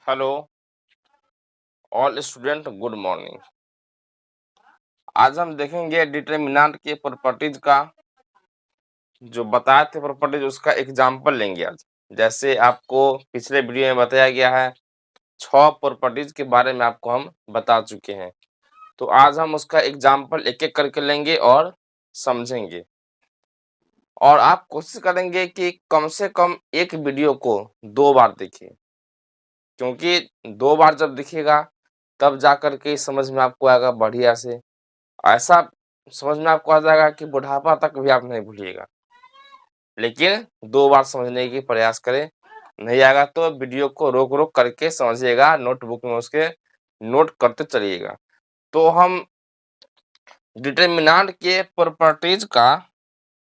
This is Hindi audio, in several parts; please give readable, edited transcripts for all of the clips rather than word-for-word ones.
Hello all student, good morning. आज हम देखेंगे डिटरमिनेंट के प्रॉपर्टीज का। जो बताए थे प्रॉपर्टीज उसका एग्जांपल लेंगे आज। जैसे आपको पिछले वीडियो में बताया गया है, 6 प्रॉपर्टीज के बारे में आपको हम बता चुके हैं। तो आज हम उसका एग्जांपल एक एक करके लेंगे और समझेंगे। और आप कोशिश करेंगे कि कम से कम एक वीडियो को 2 बार देखें, क्योंकि 2 बार जब दिखेगा तब जाकर के समझ में आपको आएगा बढ़िया से। ऐसा समझ में आपको आ जाएगा कि बुढ़ापा तक भी आप नहीं भूलिएगा। लेकिन 2 बार समझने की प्रयास करें, नहीं आएगा तो वीडियो को रोक-रोक करके समझिएगा, नोटबुक में उसके नोट करते चलिएगा। तो हम डिटरमिनेंट के प्रॉपर्टीज का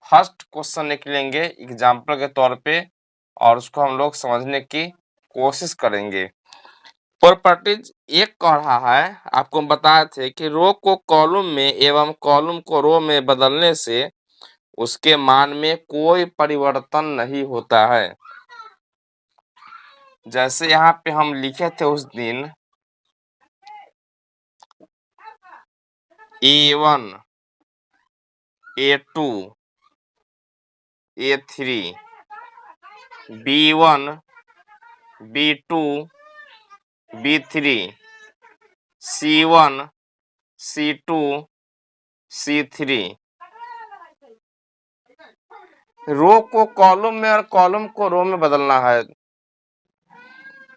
फर्स्ट क्वेश्चन निकलेंगे एग्जाम्पल के तौर पे, और उसको हम लोग समझने की कोशिश करेंगे। प्रॉपर्टीज एक कह रहा है, आपको हम बताए थे कि रो को कॉलम में एवं कॉलम को रो में बदलने से उसके मान में कोई परिवर्तन नहीं होता है। जैसे यहाँ पे हम लिखे थे उस दिन A1, A2, A3, B1, B2, B3, C1, C2, C3। रो को कॉलम में और कॉलम को रो में बदलना है,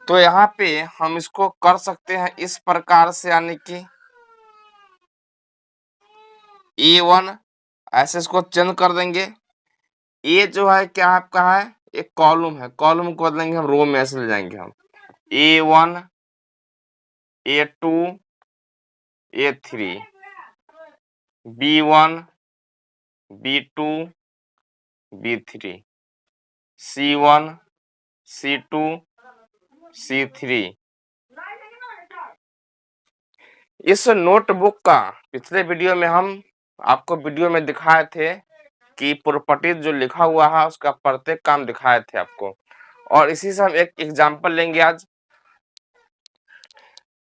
तो यहाँ पे हम इसको कर सकते हैं इस प्रकार से, यानी कि A1 ऐसे इसको चेंज कर देंगे। ये जो है क्या आपका है, एक कॉलम है, कॉलम को बदलेंगे हम रो में, ऐसे ले जाएंगे हम A1, A2, A3, B1, B2, B3, C1, C2, C3। इस नोटबुक का पिछले वीडियो में हम आपको वीडियो में दिखाए थे कि प्रॉपर्टीज जो लिखा हुआ है उसका प्रत्येक काम दिखाए थे आपको, और इसी से हम एक एग्जांपल लेंगे आज।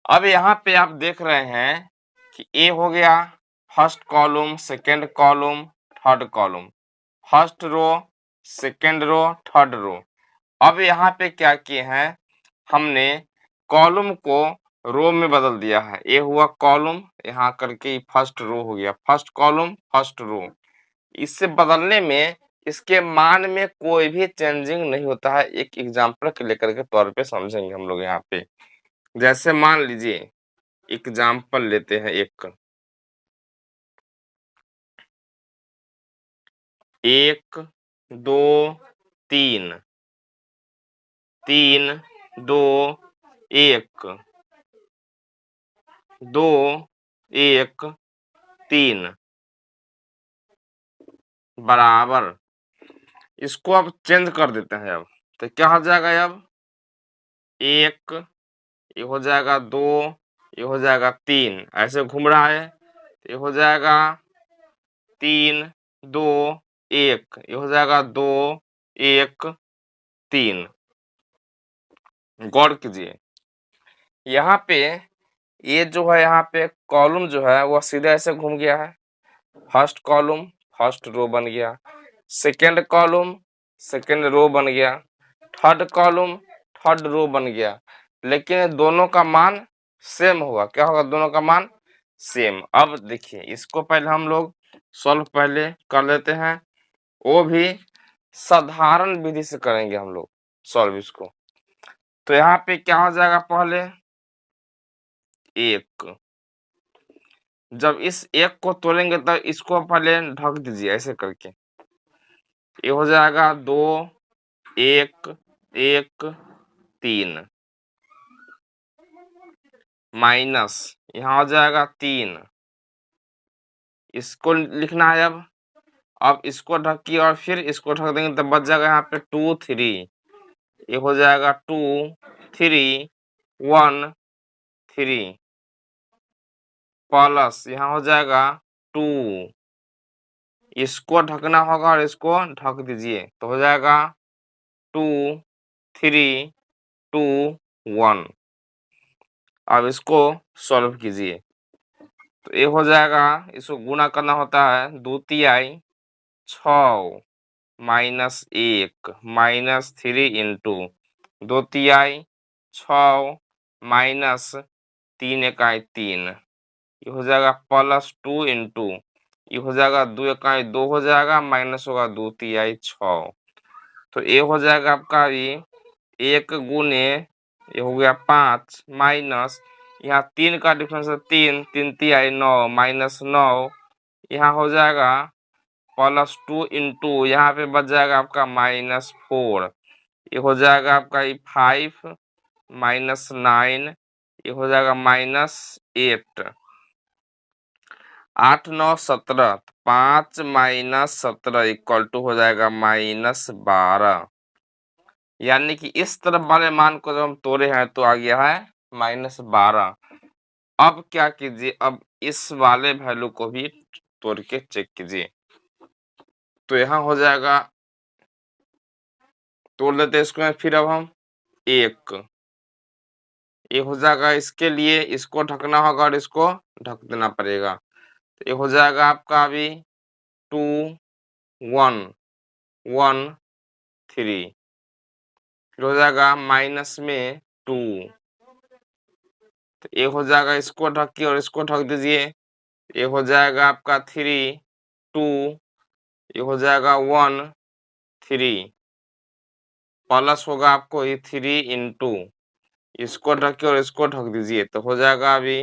अब यहाँ पे आप देख रहे हैं कि ए हो गया first column, second column, third column, first row, second row, third row. अब यहाँ पे क्या किए हैं, हमने कॉलम को रो में बदल दिया है। ए हुआ कॉलम, यहाँ करके फर्स्ट रो हो गया, फर्स्ट कॉलम फर्स्ट रो। इससे बदलने में इसके मान में कोई भी चेंजिंग नहीं होता है। एक एग्जांपल के लेकर के तौर पे समझेंगे हम लोग यहाँ पे। जैसे मान लीजिए एग्जांपल लेते हैं एक 1 2 3, 3 2 1, 2 1 3 बराबर। इसको अब चेंज कर देते हैं। अब तो क्या हो जाएगा, अब 1 ये हो जाएगा 2, ये हो जाएगा 3, ऐसे घूम रहा है। ये हो जाएगा 3 2 1, ये हो जाएगा 2 1 3। गौर कीजिए, यहाँ पे ये जो है, यहाँ पे कॉलम जो है वह सीधे ऐसे घूम गया है। फर्स्ट कॉलम फर्स्ट रो बन गया, सेकेंड कॉलम सेकेंड रो बन गया, थर्ड कॉलम थर्ड रो बन गया। लेकिन दोनों का मान सेम होगा। क्या होगा, दोनों का मान सेम। अब देखिए, इसको पहले हम लोग सॉल्व पहले कर लेते हैं, वो भी साधारण विधि से करेंगे हम लोग सॉल्व इसको। तो यहाँ पे क्या हो जाएगा, पहले 1, जब इस 1 को तोड़ेंगे तब इसको पहले ढक दीजिए ऐसे करके। ये हो जाएगा 2 1 1 3 माइनस, यहाँ हो जाएगा 3। इसको लिखना है अब इसको ढकिए और फिर इसको ढक देंगे तब बच जाएगा यहाँ पे 2 3। ये हो जाएगा 2 3 1 3 प्लस, यहाँ हो जाएगा 2। इसको ढकना होगा और इसको ढक दीजिए तो हो जाएगा 2 3 2 1। अब इसको सॉल्व कीजिए तो ये हो जाएगा, इसको गुणा करना होता है, 2 तिहाई 6 माइनस 1 माइनस 3 इंटू 2 तिहाई 6 माइनस 3 इकाई 3, ये हो जाएगा +2 इंटू, ये हो जाएगा 2 इकाई 2 हो जाएगा, माइनस होगा 2 तिहाई 6, तो ये हो जाएगा आपका ये 1 गुने, ये हो गया 5 माइनस, यहाँ 3 का डिफरेंस है 3, 3 तिहाई 9 माइनस 9, यहाँ हो जाएगा +2 इंटू, यहाँ पे बच जाएगा आपका -4, ये हो जाएगा आपका ये 5 माइनस 9, ये हो जाएगा -8, 8 9 17, 5 माइनस 17 इक्वल टू हो जाएगा -12, यानी कि इस तरफ वाले मान को जब हम तोड़े हैं तो आ गया है -12। अब क्या कीजिए, अब इस वाले वैल्यू को भी तोड़ के चेक कीजिए, तो यहाँ हो जाएगा, तोड़ लेते हैं इसको फिर अब हम 1, ये हो जाएगा, इसके लिए इसको ढकना होगा और इसको ढक देना पड़ेगा, तो ये हो जाएगा आपका अभी 2 1 1 3, फिर हो जाएगा माइनस में 2, तो ये हो जाएगा, इसको ढकिए और इसको ढक दीजिए, ये हो जाएगा आपका 3 2, ये हो जाएगा 1 3, प्लस होगा आपको ये 3 इंटू, इसको ढकिए और इसको ढक दीजिए, तो हो जाएगा अभी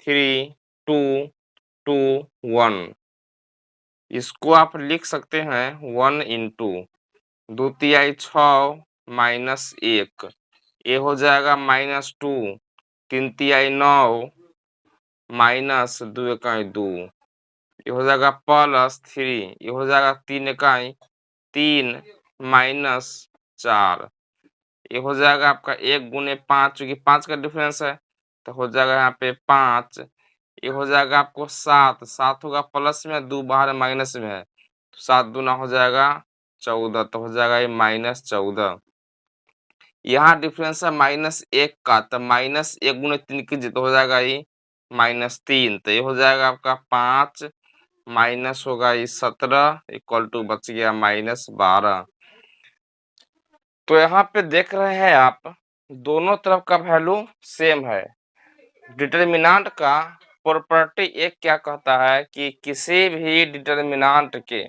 3 2 2 1, इसको आप लिख सकते हैं 1 इंटू 2 तिहाई 6 माइनस 1, ये हो जाएगा -2, 3 तिहाई 9 माइनस 2 इकाई 2, ये हो जाएगा +3, ये हो जाएगा 3 इकाई 3 माइनस 4, ये हो जाएगा आपका 1 गुने 5, क्योंकि 5 का डिफरेंस है, तो हो जाएगा यहाँ पे 5, ये हो जाएगा आपको 7, 7 होगा प्लस में, 2 बाहर माइनस में है, तो 7 दूना हो जाएगा 14, तो हो जाएगा ये -14। यहाँ डिफरेंस है -1 का, तो -1 गुने 3 कीजिए तो हो जाएगा ये -3, तो ये हो जाएगा आपका 5 माइनस होगा ये 17 इक्वल टू बच गया -12। तो यहाँ पे देख रहे हैं आप, दोनों तरफ का वैल्यू सेम है। डिटरमिनेंट का प्रॉपर्टी एक क्या कहता है कि किसी भी डिटरमिनेंट के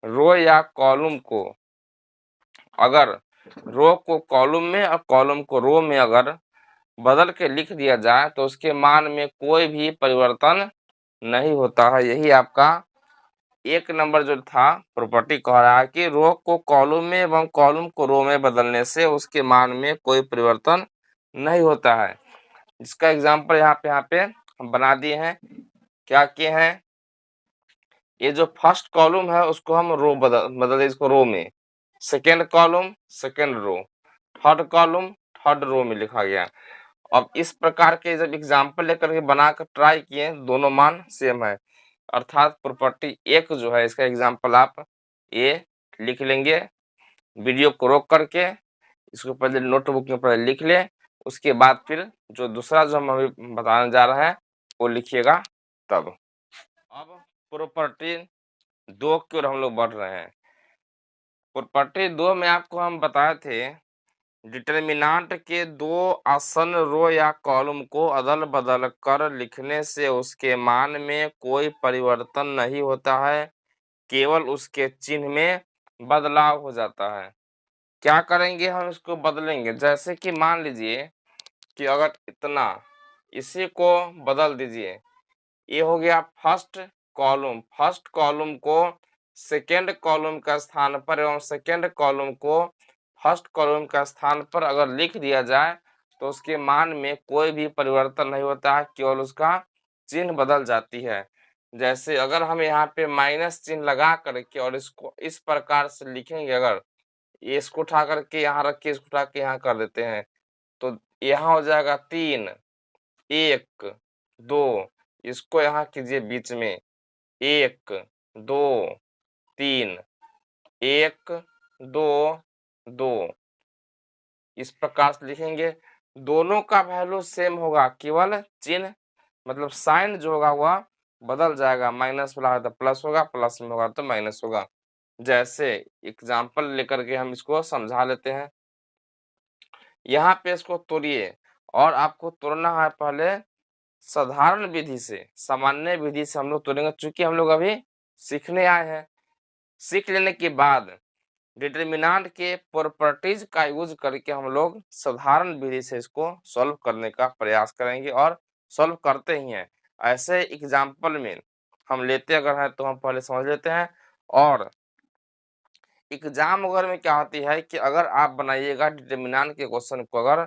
रो या कॉलम को, अगर रो को कॉलम में और कॉलम को रो में अगर बदल के लिख दिया जाए तो उसके मान में कोई भी परिवर्तन नहीं होता है। यही आपका 1 नंबर जो था प्रॉपर्टी कह रहा है कि रो को कॉलम में एवं कॉलम को रो में बदलने से उसके मान में कोई परिवर्तन नहीं होता है। इसका एग्जांपल यहाँ पे हम बना दिए हैं। क्या किए हैं, ये जो फर्स्ट कॉलम है उसको हम रो बदल दें इसको रो में, second column second row, third column third row में लिखा गया। अब इस प्रकार के जब एग्जाम्पल लेकर के बनाकर ट्राई किए, दोनों मान सेम है, अर्थात प्रॉपर्टी एक जो है, इसका एग्जाम्पल आप ये लिख लेंगे। वीडियो को रोक करके इसको पहले नोटबुक में पहले लिख ले, उसके बाद फिर जो दूसरा जो हम अभी बताने जा रहे हैं वो लिखिएगा तब। अब प्रॉपर्टी 2 की ओर हम लोग बढ़ रहे हैं। प्रॉपर्टी 2 में आपको हम बताए थे, डिटरमिनेंट के 2 आसन्न रो या कॉलम को अदल बदल कर लिखने से उसके मान में कोई परिवर्तन नहीं होता है, केवल उसके चिन्ह में बदलाव हो जाता है। क्या करेंगे, हम इसको बदलेंगे। जैसे कि मान लीजिए कि अगर इतना, इसी को बदल दीजिए, ये हो गया फर्स्ट कॉलम, फर्स्ट कॉलम को सेकेंड कॉलम का स्थान पर एवं सेकेंड कॉलम को फर्स्ट कॉलम का स्थान पर अगर लिख दिया जाए तो उसके मान में कोई भी परिवर्तन नहीं होता है, केवल उसका चिन्ह बदल जाती है। जैसे अगर हम यहाँ पे माइनस चिन्ह लगा करके और इसको इस प्रकार से लिखेंगे, अगर ये इसको उठा करके यहाँ रख के इसको उठा के यहाँ कर देते हैं, तो यहाँ हो जाएगा 3 1 2, इसको यहाँ कीजिए बीच में 1 2 3 1 2 2, इस प्रकार से लिखेंगे दोनों का वैल्यू सेम होगा, केवल चिन्ह मतलब साइन जो होगा वह बदल जाएगा, माइनस वाला है तो प्लस होगा, प्लस में होगा तो माइनस होगा। जैसे एग्जाम्पल लेकर के हम इसको समझा लेते हैं। यहाँ पे इसको तोड़िए और आपको तोड़ना है पहले साधारण विधि से, सामान्य विधि से हम लोग तोड़ेंगे, चूंकि हम लोग अभी सीखने आए हैं। सीख लेने के बाद डिटरमिनेंट के प्रॉपर्टीज का यूज करके हम लोग साधारण विधि से इसको सॉल्व करने का प्रयास करेंगे और सॉल्व करते ही हैं। ऐसे एग्जाम्पल में हम लेते अगर हैं तो हम पहले समझ लेते हैं। और एग्जाम वगैरह में क्या होती है कि अगर आप बनाइएगा डिटरमिनेंट के क्वेश्चन को अगर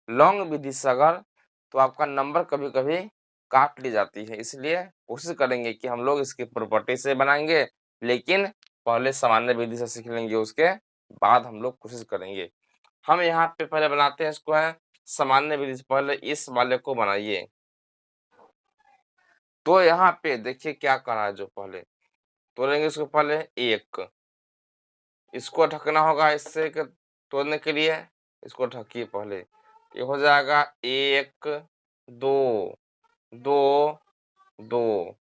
लॉन्ग विधि से अगर, तो आपका नंबर कभी कभी काट ली जाती है। इसलिए कोशिश करेंगे कि हम लोग इसकी प्रॉपर्टी से बनाएंगे, लेकिन पहले सामान्य विधि से सीख लेंगे, उसके बाद हम लोग कोशिश करेंगे। हम यहाँ पे पहले बनाते हैं इसको है सामान्य विधि से। पहले इस वाले को बनाइए। तो यहाँ पे देखिए क्या करा है, जो पहले तोड़ेंगे इसको पहले एक, इसको ढकना होगा इससे तोड़ने के लिए, इसको ढकिए पहले। ये हो जाएगा एक, दो, दो, दो,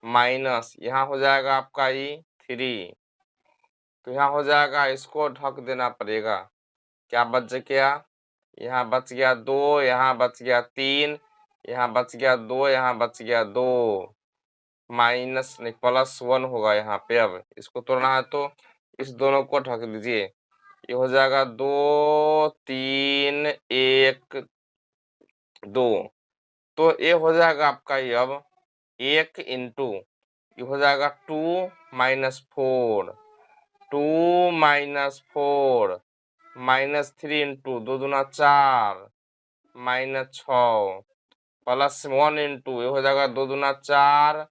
माइनस यहाँ हो जाएगा आपका ये 3, तो यहाँ हो जाएगा, इसको ढक देना पड़ेगा। क्या बच गया, यहाँ बच गया 2, यहाँ बच गया 3, यहाँ बच गया 2, यहाँ बच गया 2, माइनस नहीं +1 होगा यहाँ पे। अब इसको तोड़ना है तो इस दोनों को ढक दीजिए। ये हो जाएगा 2, 3, 1, 2, तो ये हो जाएगा आपका ये अब 1 इंटू ये हो जाएगा 2 माइनस 4, 2 माइनस 4 माइनस 3 इंटू 2 दूना 4 माइनस 6 +1 इंटू ये हो जाएगा 2 दूना 4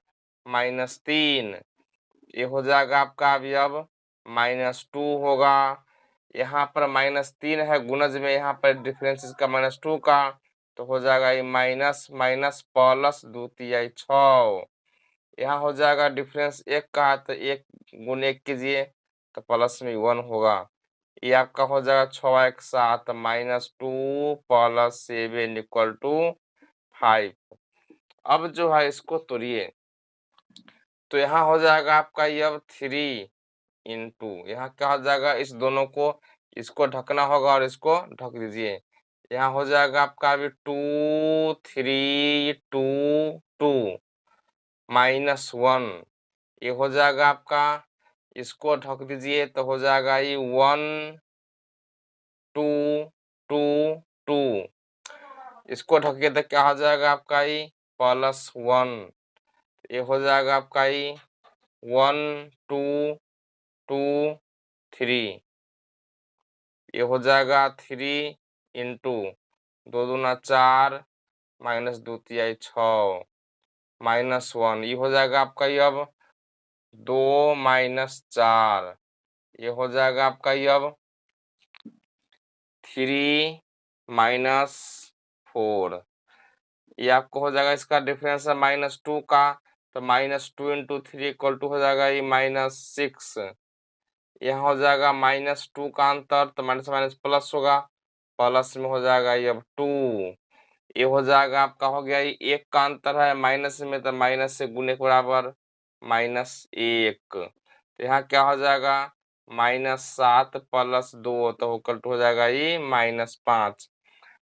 माइनस 3, ये हो जाएगा आपका अभी अब -2 होगा। यहाँ पर -3 है गुणज में, यहाँ पर डिफरेंस इसका -2 का, तो हो जाएगा ये माइनस माइनस प्लस 2 तिहाई 6। यहाँ हो जाएगा डिफरेंस 1 का, तो 1 गुण 1 कीजिए तो प्लस में 1 होगा। ये आपका हो जाएगा 6 1 7 -2 + 7 = 5। अब जो है इसको तोड़िए, तो यहाँ हो जाएगा आपका ये अब 3 इंटू यहाँ क्या हो जाएगा, इस दोनों को इसको ढकना होगा और इसको ढक दीजिए। यहाँ हो जाएगा आपका अभी 2 3 2 2 -1, ये हो जाएगा आपका, इसको ढक दीजिए तो हो जाएगा ये 1 2 2 2, इसको ढकिए तो क्या हो जाएगा आपका ये +1, ये हो जाएगा आपका ये 1 2 2 3, ये हो जाएगा 3 इंटू 2 दूना 4 -2 तिहाई 6 -1, ये हो जाएगा आपका ये अब 2 -4, ये हो जाएगा आपका ये अब 3 -4, ये आपको हो जाएगा, इसका डिफरेंस है -2 का, तो -2 इंटू 3 = हो जाएगा ये -6। यहाँ हो जाएगा -2 का अंतर, तो माइनस माइनस प्लस होगा, प्लस में हो जाएगा ये अब 2, ये हो जाएगा आपका हो गया ये 1 का अंतर है माइनस में, तो माइनस से गुने के बराबर -1, तो यहाँ क्या हो जाएगा -7 + 2, तो हो जाएगा ये -5।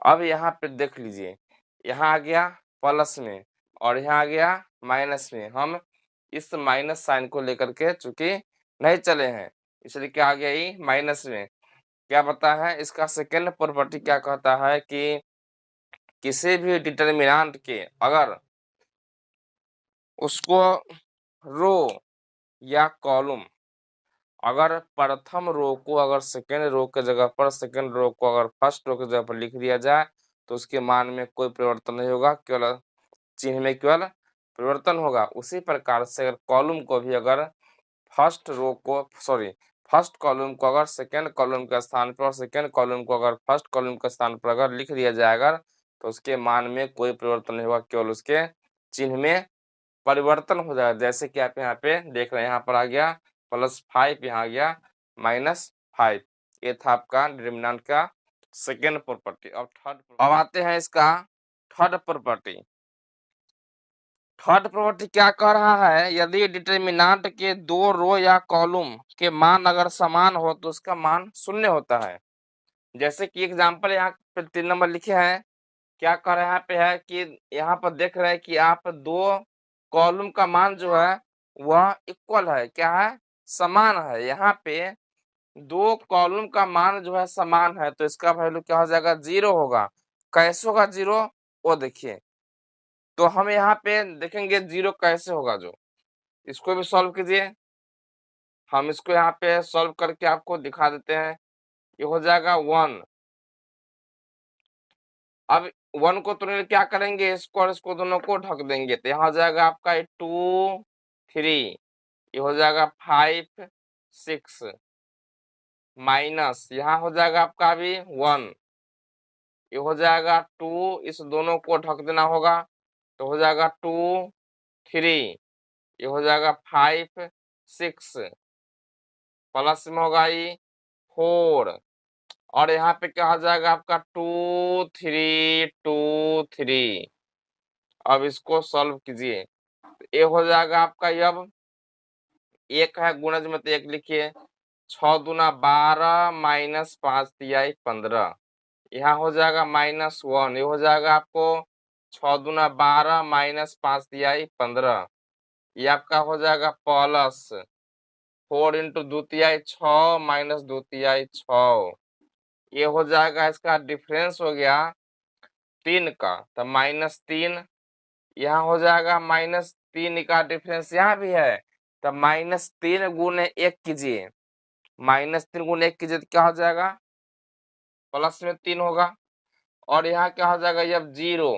अब यहाँ पे देख लीजिए, यहाँ आ गया प्लस में और यहाँ आ गया माइनस में। हम इस माइनस साइन को लेकर के चूंकि नहीं चले हैं, इसलिए क्या आ गया ये माइनस में। क्या पता है इसका सेकेंड प्रॉपर्टी क्या कहता है कि किसी भी डिटरमिनेंट के अगर उसको रो या कॉलम, अगर प्रथम रो को अगर सेकेंड रो के जगह पर, सेकेंड रो को अगर फर्स्ट रो की जगह पर लिख दिया जाए तो उसके मान में कोई परिवर्तन नहीं होगा, केवल चिन्ह में केवल परिवर्तन होगा। उसी प्रकार से अगर कॉलम को भी अगर फर्स्ट कॉलम को अगर सेकेंड कॉलम के स्थान पर और सेकेंड कॉलम को अगर फर्स्ट कॉलम के स्थान पर अगर लिख दिया जाएगा तो उसके मान में कोई परिवर्तन नहीं होगा, केवल उसके चिन्ह में परिवर्तन हो जाएगा। जैसे कि आप यहाँ पे देख रहे हैं, यहाँ पर आ गया +5, यहाँ आ गया -5। ये था आपका डिटरमिनेंट का सेकेंड प्रॉपर्टी। अब आते हैं इसका थर्ड प्रॉपर्टी। थर्ड प्रॉपर्टी क्या कह रहा है, यदि डिटरमिनेंट के दो रो या कॉलम के मान अगर समान हो तो उसका मान शून्य होता है। जैसे कि एग्जांपल यहाँ पे 3 नंबर लिखे हैं, क्या कह रहा है यहाँ पे है कि यहाँ पर देख रहे हैं कि आप दो कॉलम का मान जो है वह इक्वल है, क्या है, समान है। यहाँ पे दो कॉलम का मान जो है समान है तो इसका वैल्यू क्या हो जाएगा, 0 होगा। कैसे होगा 0 वो देखिए। तो हम यहाँ पे देखेंगे 0 कैसे होगा, जो इसको भी सॉल्व कीजिए। हम इसको यहाँ पे सॉल्व करके आपको दिखा देते हैं। ये हो जाएगा 1। अब 1 को तुरंत क्या करेंगे, इसको और इसको दोनों को ढक देंगे तो यहाँ हो जाएगा आपका 2 3, ये हो जाएगा 5 6, माइनस यहाँ हो जाएगा आपका अभी 1, ये हो जाएगा 2, इस दोनों को ढक देना होगा तो हो जाएगा 2 3, ये हो जाएगा 5 6, प्लस में होगा ये 4, और यहाँ पे क्या हो जाएगा आपका 2 3 2 3। अब इसको सॉल्व कीजिए तो ये हो जाएगा आपका, अब एक है गुणज में तो एक लिखिए, 6 दूना 12 माइनस 5 तिया 15, यहाँ हो जाएगा -1, ये हो जाएगा आपको 6 दूना 12 माइनस 5 तिया 15, ये आपका हो जाएगा प्लस 4 इंटू 2 तिया 6 माइनस 2 तिया 6, ये हो जाएगा इसका डिफरेंस हो गया 3 का तो -3, यहाँ हो जाएगा -3 का डिफरेंस यहाँ भी है तो -3 गुने 1 कीजिए, -3 गुने 1 कीजिए तो क्या हो जाएगा, प्लस में 3 होगा। और यहाँ क्या हो जाएगा, जब 0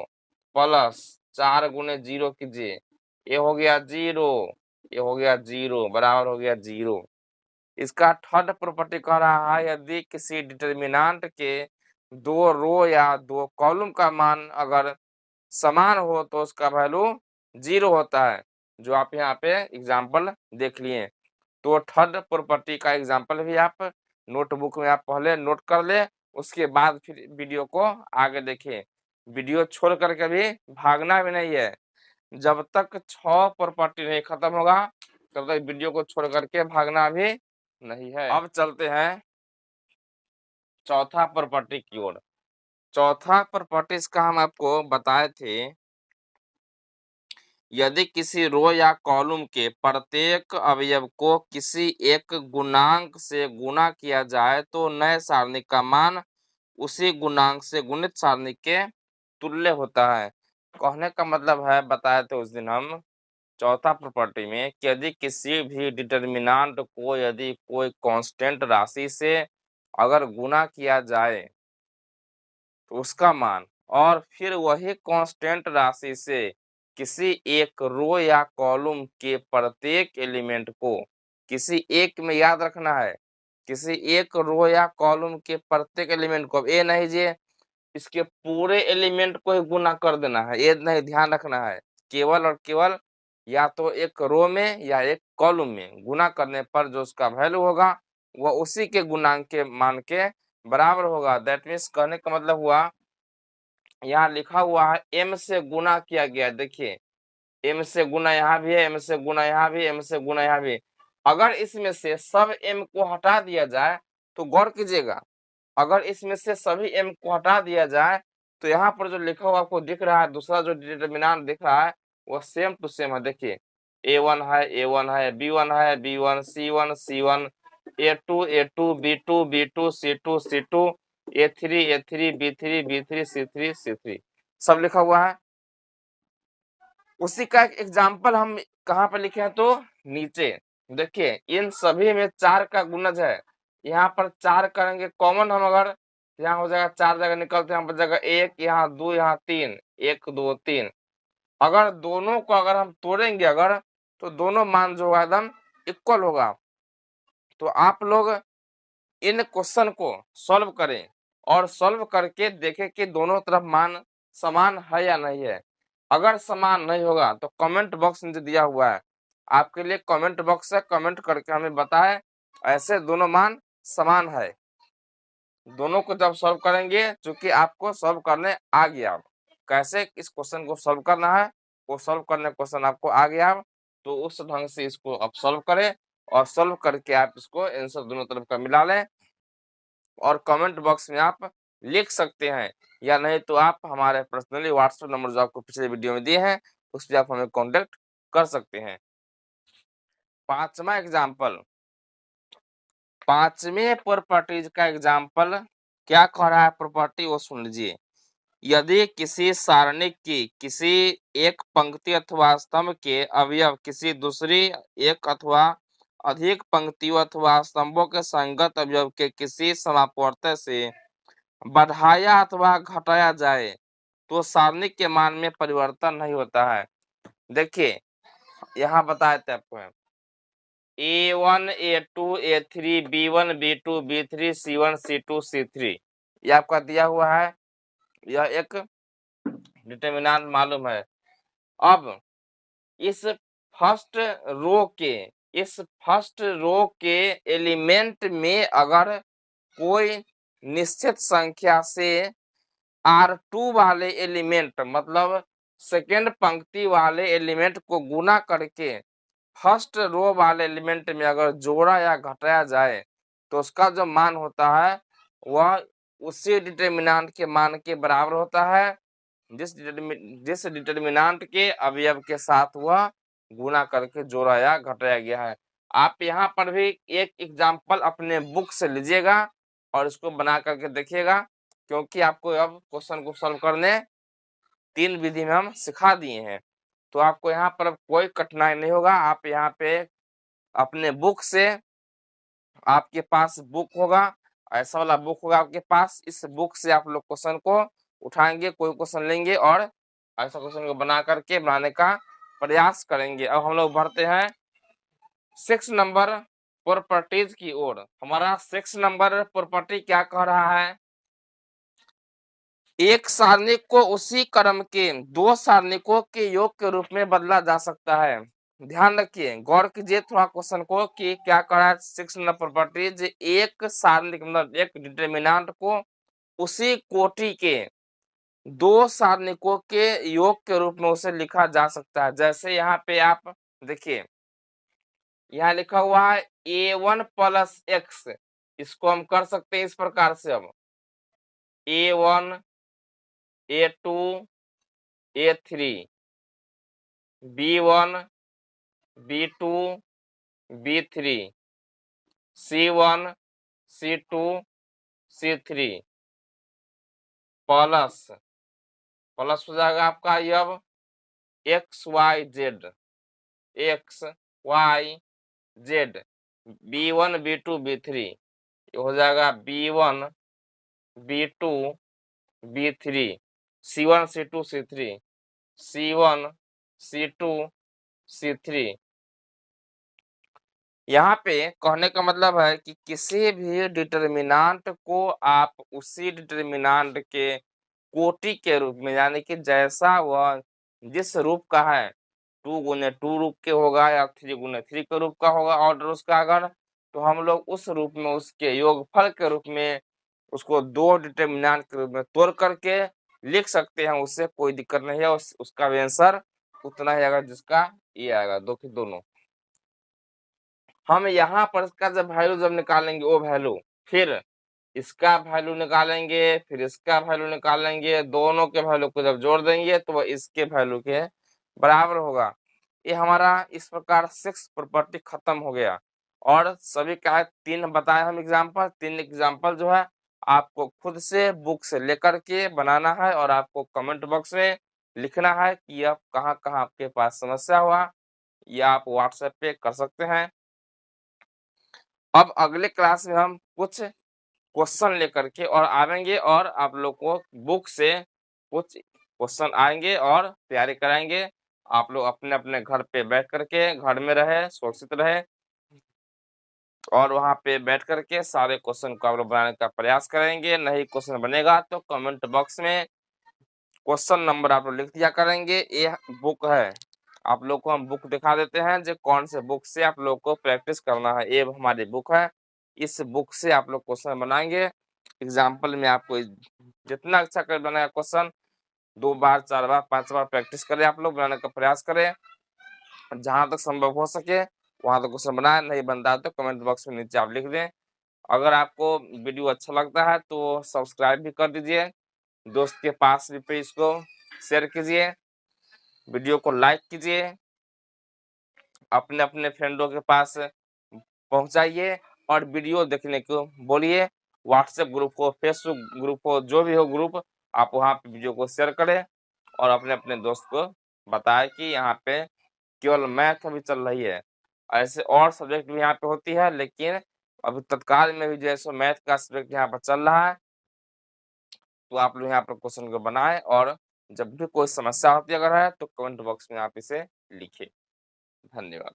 प्लस 4 गुने 0 कीजिए, ये हो गया 0, ये हो गया 0, बराबर हो गया 0। इसका थर्ड प्रॉपर्टी कह रहा है, यदि किसी डिटरमिनेंट के दो रो या दो कॉलम का मान अगर समान हो तो उसका वैल्यू 0 होता है, जो आप यहाँ पे एग्जांपल देख लिए। तो थर्ड प्रॉपर्टी का एग्जांपल भी आप नोटबुक में आप पहले नोट कर ले, उसके बाद फिर वीडियो को आगे देखें। वीडियो छोड़ करके भी भागना भी नहीं है, जब तक 6 प्रॉपर्टी नहीं खत्म होगा तब तक वीडियो को छोड़ करके भागना भी नहीं है। अब चलते हैं चौथा प्रॉपर्टी की ओर। चौथा प्रॉपर्टी इसका हम आपको बताए थे, यदि किसी रो या कॉलम के प्रत्येक अवयव को किसी एक गुणांक से गुणा किया जाए तो नए सारणी का मान उसी गुणांक से गुणित सारणी के तुल्य होता है। कहने का मतलब है, बताए थे उस दिन हम चौथा प्रॉपर्टी में कि यदि किसी भी डिटरमिनेंट को यदि कोई कांस्टेंट राशि से अगर गुणा किया जाए तो उसका मान, और फिर वही कांस्टेंट राशि से किसी एक रो या कॉलम के प्रत्येक एलिमेंट को, किसी एक में याद रखना है, किसी एक रो या कॉलम के प्रत्येक एलिमेंट को, ये नहीं जे इसके पूरे एलिमेंट को ही गुना कर देना है, ये नहीं, ध्यान रखना है। केवल और केवल या तो एक रो में या एक कॉलम में गुना करने पर जो उसका वैल्यू होगा वह उसी के गुणांक के मान के बराबर होगा। दैट मीन्स कहने का मतलब हुआ, यहाँ लिखा हुआ है m से गुना किया गया, देखिए m से गुना यहाँ भी है, m से गुना यहाँ भी, m से गुना यहाँ भी। अगर इसमें से सब m को हटा दिया जाए तो गौर कीजिएगा, अगर इसमें से सभी m को हटा दिया जाए तो यहाँ पर जो लिखा हुआ आपको दिख रहा है, दूसरा जो डिटरमिनेंट दिख रहा है वो सेम टू सेम है। देखिए a1 है, a1 है, b1 है, b1, c1 c1, a2 a2, b2 b2, c2 c2, a3 a3, b3 b3, c3 c3, सब लिखा हुआ है। उसी का एक एग्जाम्पल हम कहाँ पे लिखे हैं, तो नीचे देखिए इन सभी में 4 का गुणज है, यहाँ पर 4 करेंगे कॉमन हम, अगर यहाँ हो जाएगा 4 जगह निकलते हैं, यहाँ पर जगह 1, यहाँ 2, यहाँ 3, 1 2 3। अगर दोनों को अगर हम तोड़ेंगे अगर, तो दोनों मान जो होगा एकदम इक्वल होगा। तो आप लोग इन क्वेश्चन को सॉल्व करें और सॉल्व करके देखें कि दोनों तरफ मान समान है या नहीं है। अगर समान नहीं होगा तो कमेंट बॉक्स नीचे दिया हुआ है, आपके लिए कमेंट बॉक्स है, कमेंट करके हमें बताएं ऐसे दोनों मान समान है। दोनों को जब सॉल्व करेंगे, चूंकि आपको सॉल्व करने आ गया, कैसे इस क्वेश्चन को सॉल्व करना है वो सॉल्व करने क्वेश्चन आपको आ गया, तो उस ढंग से इसको आप सॉल्व करें और सॉल्व करके आप इसको आंसर दोनों तरफ का मिला लें और कमेंट बॉक्स में आप लिख सकते हैं, या नहीं तो आप हमारे पर्सनली व्हाट्सएप नंबर जो आपको पिछले वीडियो में दिए हैं उस पर आप हमें कांटेक्ट कर सकते हैं। पांचवा एग्जाम्पल, पांचवें प्रॉपर्टीज का एग्जाम्पल क्या कह रहा है प्रॉपर्टी वो सुन लीजिए। यदि किसी सारणी की किसी एक पंक्ति अथवा स्तंभ के अवयव किसी दूसरी एक अथवा अधिक पंक्तियों अथवा स्तंभों के संगत अवयव के किसी समापवर्तन से बढ़ाया अथवा घटाया जाए तो सारणी के मान में परिवर्तन नहीं होता है। देखिए यहाँ बताए थे आपको A1 A2 A3 B1 B2 B3 C1 C2 C3 ये आपका दिया हुआ है, यह एक डिटरमिनेंट मालूम है। अब इस फर्स्ट रो के एलिमेंट में अगर कोई निश्चित संख्या से R2 वाले एलिमेंट मतलब सेकेंड पंक्ति वाले एलिमेंट को गुना करके फर्स्ट रो वाले एलिमेंट में अगर जोड़ा या घटाया जाए तो उसका जो मान होता है वह उसी डिटरमिनेंट के मान के बराबर होता है जिस डिटरमिनेंट के अवयव के साथ वह गुना करके जोड़ा या घटाया गया है। आप यहाँ पर भी एक एग्जाम्पल अपने बुक से लीजिएगा और इसको बना करके देखिएगा, क्योंकि आपको अब क्वेश्चन को सॉल्व करने 3 विधि में हम सिखा दिए हैं, तो आपको यहाँ पर कोई कठिनाई नहीं होगा। आप यहाँ पे अपने बुक से, आपके पास बुक होगा, ऐसा वाला बुक होगा आपके पास, इस बुक से आप लोग क्वेश्चन को उठाएंगे, कोई क्वेश्चन लेंगे और ऐसा क्वेश्चन को बना करके बनाने का प्रयास करेंगे। अब हम लोग बढ़ते हैं 6 नंबर प्रॉपर्टीज की ओर। हमारा 6 नंबर प्रॉपर्टी क्या कह रहा है, एक सारणी को उसी क्रम के दो सारणिकों के योग के रूप में बदला जा सकता है। ध्यान रखिए, गौर कीजिए थोड़ा क्वेश्चन को कि क्या कह रहा है 6 नंबर प्रॉपर्टीज, एक सारणी मतलब एक डिटरमिनेंट को उसी कोटि के दो सारणिकों के योग के रूप में उसे लिखा जा सकता है। जैसे यहाँ पे आप देखिए, यहाँ लिखा हुआ है A1 प्लस एक्स, इसको हम कर सकते हैं इस प्रकार से, अब A1 A2 A3 B1 B2 B3 C1 C2 C3 plus हो जाएगा आपका अब XYZ B1 B2 B3, ये हो जाएगा B1 B2 B3 C1 C2 C3 C1 C2 C3। यहाँ पे कहने का मतलब है कि किसी भी डिटरमिनेंट को आप उसी डिटरमिनेंट के कोटि के रूप में, यानी कि जैसा वह जिस रूप का है 2 गुने 2 रूप के होगा या 3 गुने 3 के रूप का होगा ऑर्डर उसका, अगर तो हम लोग उस रूप में उसके योगफल के रूप में उसको दो डिटरमिनेंट के रूप में तोड़ करके लिख सकते हैं, उससे कोई दिक्कत नहीं है। उसका भी आंसर उतना ही आएगा जिसका ये आएगा, दो के दोनों। हम यहाँ पर इसका जब वैल्यू जब निकालेंगे वो वैल्यू, फिर इसका वैल्यू निकालेंगे, फिर इसका वैल्यू निकालेंगे, दोनों के वैल्यू को जब जोड़ देंगे तो वह इसके वैल्यू के बराबर होगा। ये हमारा इस प्रकार 6 प्रॉपर्टी खत्म हो गया। और सभी का 3 बताए हम एग्जाम्पल, 3 एग्जाम्पल जो है आपको खुद से बुक से लेकर के बनाना है और आपको कमेंट बॉक्स में लिखना है कि आप कहाँ कहाँ आपके पास समस्या हुआ, या आप व्हाट्सएप पे कर सकते हैं। अब अगले क्लास में हम कुछ क्वेश्चन लेकर के और आएंगे और आप लोग को बुक से कुछ क्वेश्चन आएंगे और तैयारी कराएंगे। आप लोग अपने अपने घर पे बैठ करके, घर में रहे, सुरक्षित रहे और वहां पे बैठ करके सारे क्वेश्चन को आप लोग बनाने का प्रयास करेंगे। नहीं क्वेश्चन बनेगा तो कमेंट बॉक्स में क्वेश्चन नंबर आप लोग लिख दिया करेंगे। ये बुक है, आप लोग को हम बुक दिखा देते हैं जो कौन से बुक से आप लोग को प्रैक्टिस करना है। ये हमारी बुक है, इस बुक से आप लोग क्वेश्चन बनाएंगे एग्जाम्पल में आपको जितना अच्छा कर बनाया क्वेश्चन 2 बार 4 बार 5 बार प्रैक्टिस करें, आप लोग बनाने का प्रयास करें। जहां तक संभव हो सके वहां तक क्वेश्चन बनाए, नहीं बनता है तो कमेंट बॉक्स में नीचे आप लिख दें। अगर आपको वीडियो अच्छा लगता है तो सब्सक्राइब भी कर दीजिए, दोस्त के पास भी पे इसको शेयर कीजिए, वीडियो को लाइक कीजिए, अपने फ्रेंडों के पास पहुंचाइए और वीडियो देखने को बोलिए। व्हाट्सएप ग्रुप हो, फेसबुक ग्रुप हो, जो भी हो ग्रुप, आप वहां पे वीडियो को शेयर करें और अपने दोस्त को बताएं कि यहाँ पे केवल मैथ अभी चल रही है, ऐसे और सब्जेक्ट भी यहाँ पे होती है, लेकिन अभी तत्काल में भी जो है सो मैथ का सब्जेक्ट यहाँ पर चल रहा है। तो आप लोग यहाँ पर क्वेश्चन को बनाएं और जब भी कोई समस्या होती है अगर है तो कमेंट बॉक्स में आप इसे लिखिए। धन्यवाद।